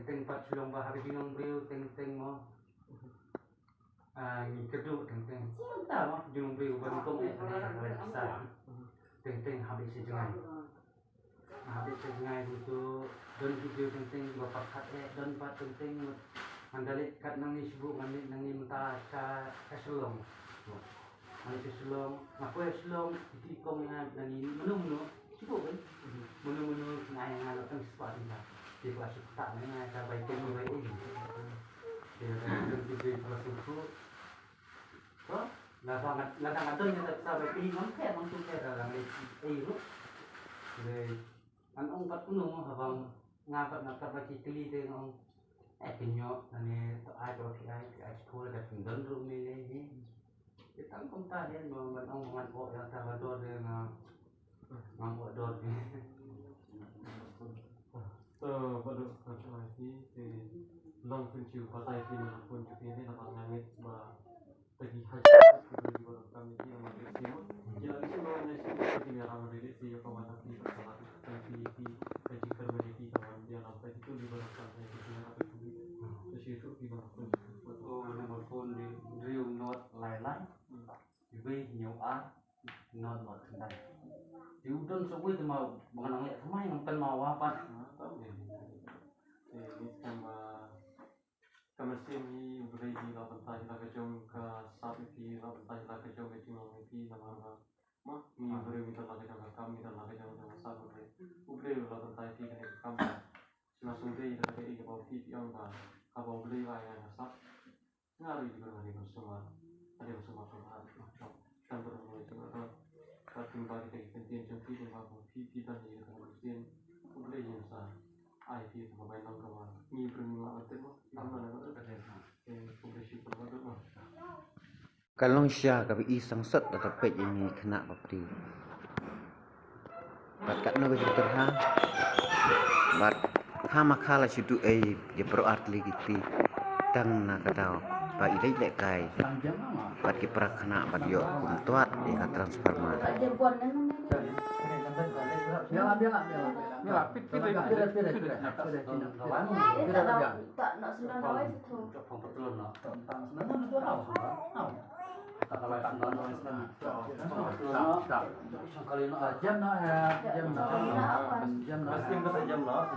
Teng pat sulung bah habis bingung beliau teng mo kedua teng cinta mo bingung beliau bantung besar teng habis sejengai itu don video teng bapak kat don pat teng mandalit kat nang ni sibuk mandalit nang ni mentah ka sulung mandalit sulung apa sulung itikong nang ni menu sibuk kan menu ngai teng spot ni di kelas tak ni ada baikin mulai ini dia dan video kelas itu so ladang ada yang tak sampai pilih mangke dalam itu jadi an ongkat kuno abang ngapat bagi keli dengan penyok ane to ai to ai sekolah dah tinggal rumah ni kita kontak dia ngomong yang Salvador dengan ngomong dor ni pada lagi long kunci patai ini pun juga ini dapat nangit bah bagi hasil dari baru kami yang masih siapa jadi semua nasi seperti yang ramai dari siapa mana di pesawat di kaji kerja kawan dia nampak itu di baru kami yang apa itu sesuatu di baru pun foto nomor phone di real note lain juga nyawa note sendiri di udon sebuah itu mau mengenang lihat semua yang kan mau apa ini sama kemesin ini beri di lapan tadi lagi jom ke sapi di lapan tadi lagi jom ke cuma ini nama mah ini beri kita lagi jom kami dan lagi jom sama sapi beri lapan tadi ke kami langsung beri dari ini bawa TV yang bah kabau beri yang nasab ngaruh juga dari semua ada semua kan bermula juga tapi bagi penting jumpi dengan TV dan ini kemudian beri yang sah IT sama main kawan ni bermula atau nama nama tu progresif berbagai Kalau Syah kami isang set atau page ini kena bapri. Bat kat no terha. Bat makala situ je pro art lagi tang nak tahu. Ba ilai lek kai. Bat ki pra kena bat yo tuat ka transformer. Biar pit tak nak sembilan rawai itu tak betul nak tentang sembilan itu tahu tak kalau tak nonton sembilan tak sekali nak jam nak jam nak sejam nak